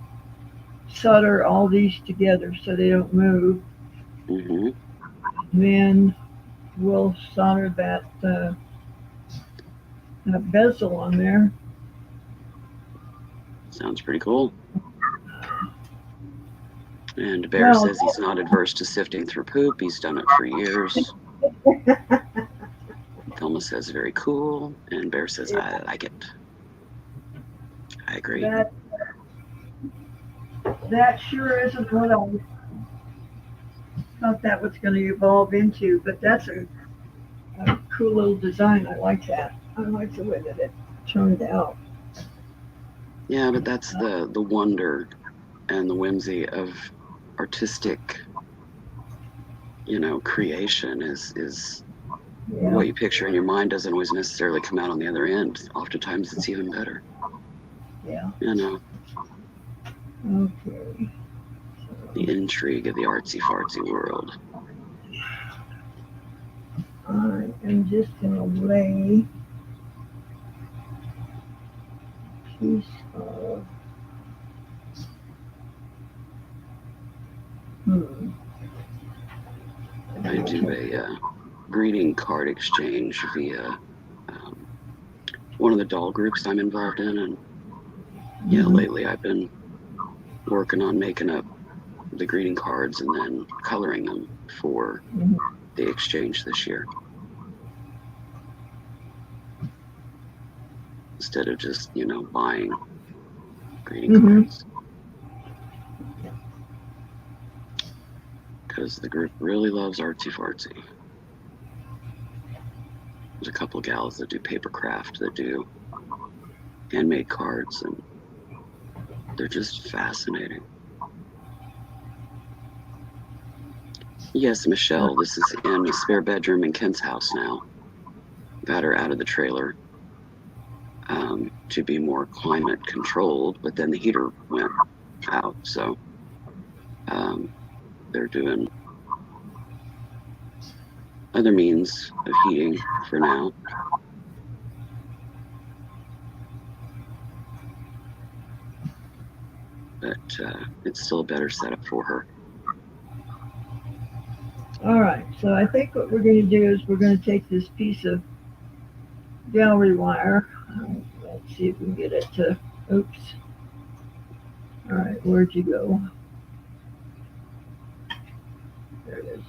solder all these together so they don't move. Mm-hmm. Then we'll solder that bezel on there. Sounds pretty cool. And Bear Well, says he's not adverse to sifting through poop. He's done it for years. Thelma says very cool. And Bear says, I like it. I agree. that that sure isn't what I thought that was going to evolve into, but that's a cool little design. I like that. I like the way that it turned out. Yeah, but that's the wonder and the whimsy of artistic, creation is Yeah. what you picture in your mind doesn't always necessarily come out on the other end. Oftentimes it's even better. Yeah. You know, Okay. the intrigue of the artsy fartsy world. I am just going to lay a piece of. Hmm. I do a greeting card exchange via one of the doll groups I'm involved in, and lately I've been working on making up the greeting cards and then coloring them for Mhm. the exchange this year instead of just buying greeting Mhm. cards, because the group really loves artsy fartsy. There's a couple of gals that do paper craft, that do handmade cards, and they're just fascinating. Yes, Michelle, this is in a spare bedroom in Kent's house now. Got her out of the trailer to be more climate controlled, but then the heater went out, so they're doing other means of heating for now. But it's still a better setup for her. All right. So I think what we're going to do is we're going to take this piece of gallery wire. Let's see if we can get it to. Oops. All right. Where'd you go? There it is.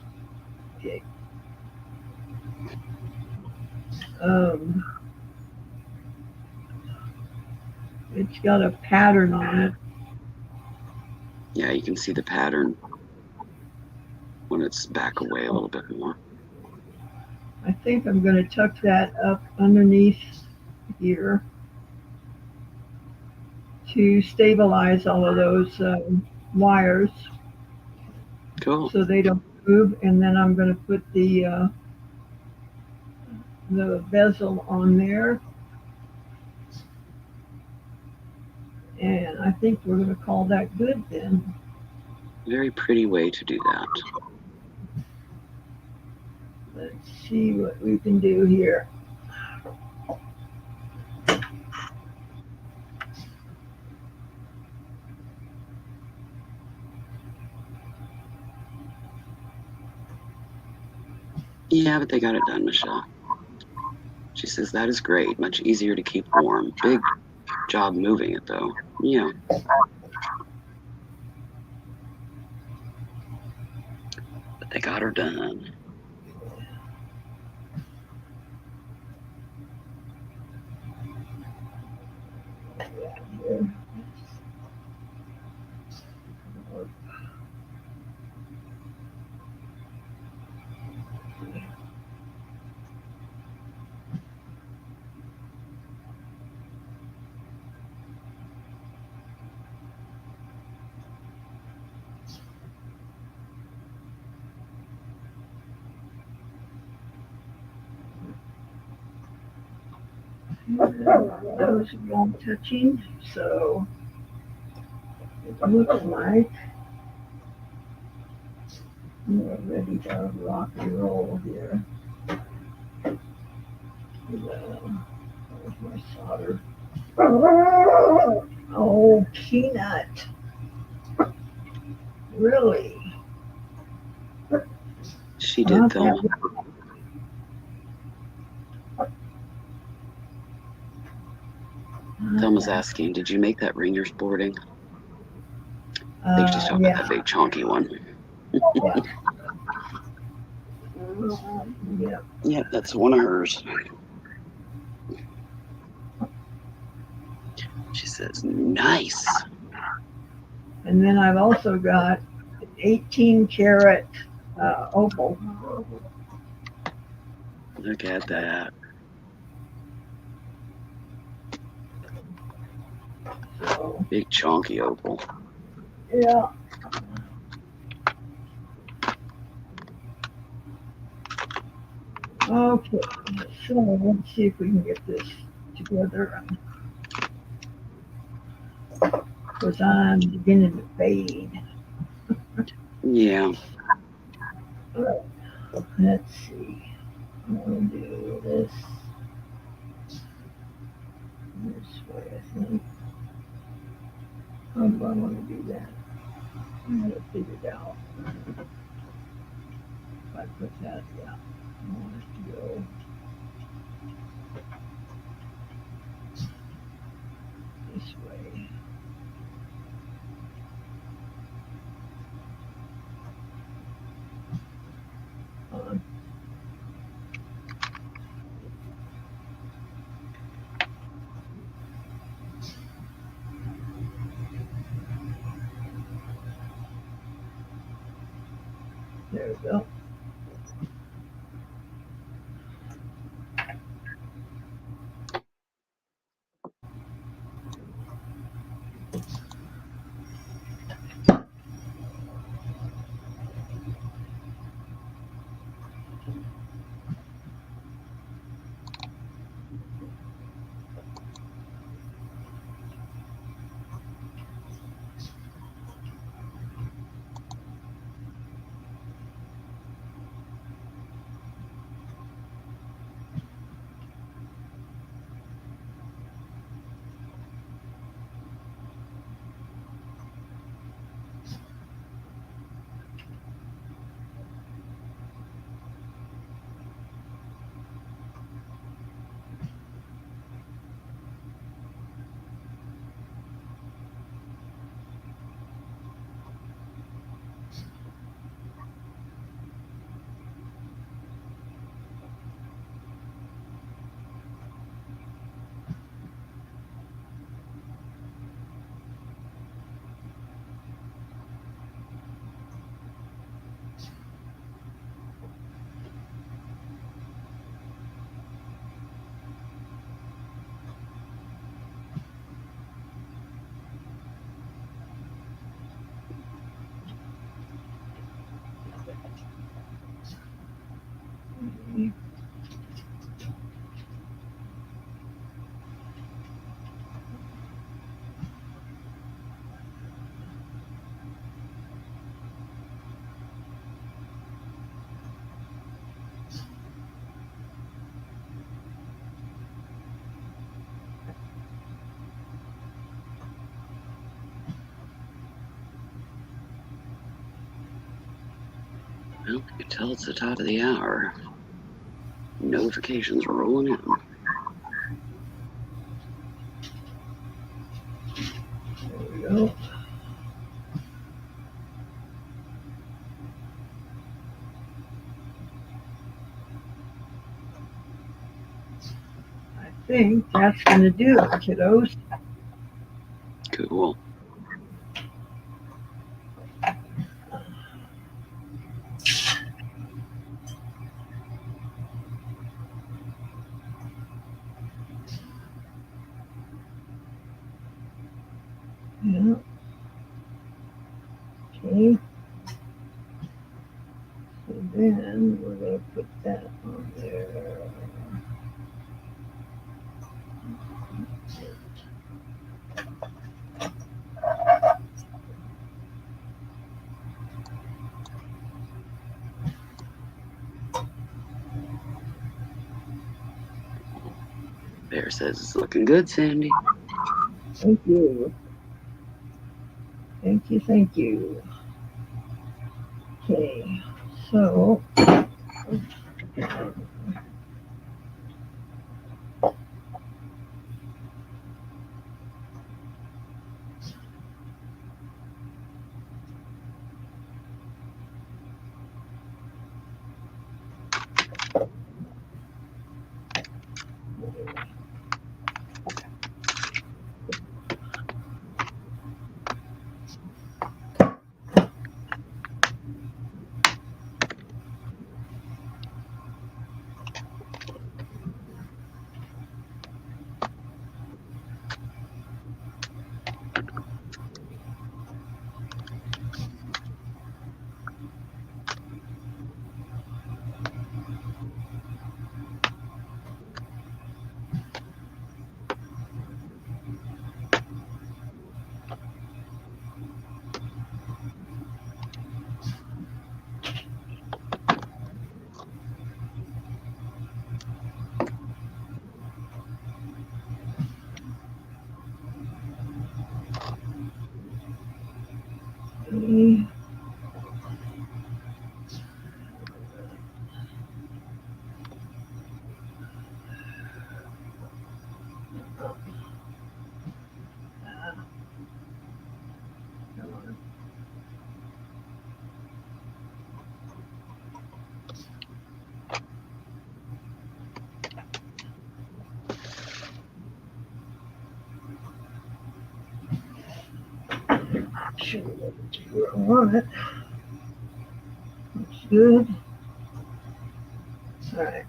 Okay. Um, it's got a pattern on it. Yeah, you can see the pattern when it's back away a little bit more. I think I'm going to tuck that up underneath here to stabilize all of those wires Cool. so they don't move. And then I'm going to put the bezel on there. And I think we're going to call that good then. Very pretty way to do that. Let's see what we can do here. Yeah, but they got it done, Michelle. She says that is great. Much easier to keep warm. Big job moving it, though. Yeah. But they got her done. Those won't touching, so it looks like we're ready to rock and roll here. There's my solder. Oh, peanut. Really? She did, Not Thelma. that. Thelma's asking, did you make that ring you're sporting? I think she's talking about that Yeah. big chonky one. Yeah. Yeah. Yep, that's one of hers. She says, nice. And then I've also got an 18 karat opal. Look at that. So, Big chonky opal. yeah. Okay, so let's see if we can get this together. Because I'm beginning to fade. Yeah. Let's see. I'm going to do this way, I think. How do I want to do that? I got to figure it out. If I put that, yeah. I want it to go this way. On. There we go. Well, you can tell it's the top of the hour. Notifications rolling in. There we go. I think that's going to do it, kiddos. Cool. Yeah. Okay. So then we're going to put that on there. Bear says it's looking good, Sandy. Thank you. Thank you, thank you. Okay, so okay. Come on. Should have I want it. Looks good. All right.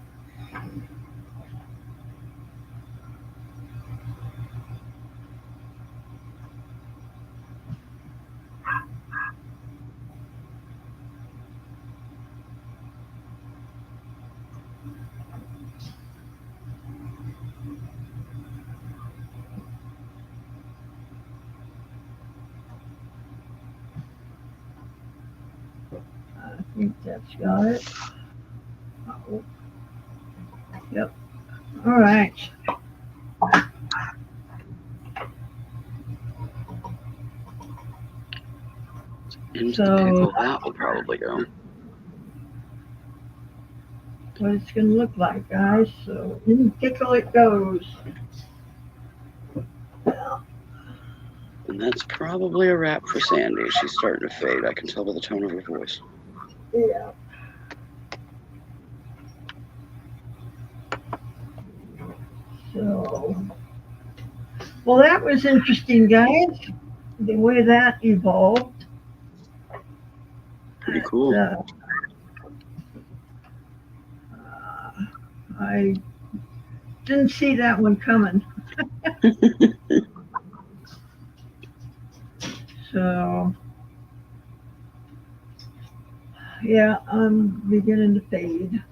I think that's got it. Oh, yep. All right. Into the So pickle, that will probably go. what it's going to look like, guys. So in the pickle it goes. Well, And that's probably a wrap for Sandy. She's starting to fade. I can tell by the tone of her voice. yeah. So, well, that was interesting, guys. The way that evolved. Pretty cool. Uh, I didn't see that one coming. So, yeah, I'm beginning to fade.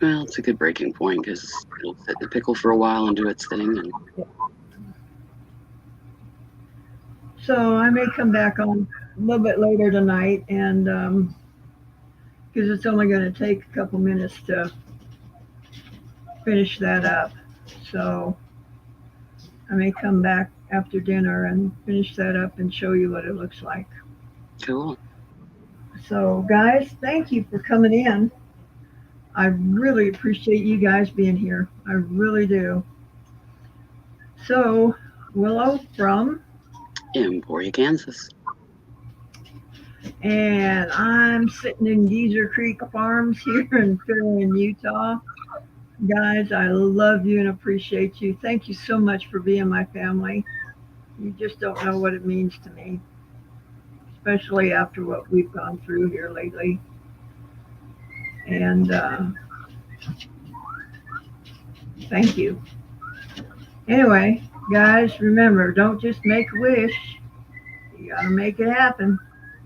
Well, it's a good breaking point because it'll sit in the pickle for a while and do its thing. And So I may come back on a little bit later tonight, and because it's only going to take a couple minutes to finish that up. So I may come back after dinner and finish that up and show you what it looks like. Cool. So, guys, thank you for coming in. I really appreciate you guys being here. I really do. So, Willow from, Emporia, Kansas. and I'm sitting in Geezer Creek Farms here in Fairland, Utah. Guys, I love you and appreciate you. Thank you so much for being my family. You just don't know what it means to me, especially after what we've gone through here lately. And thank you. Anyway, guys, remember, don't just make a wish. You gotta make it happen.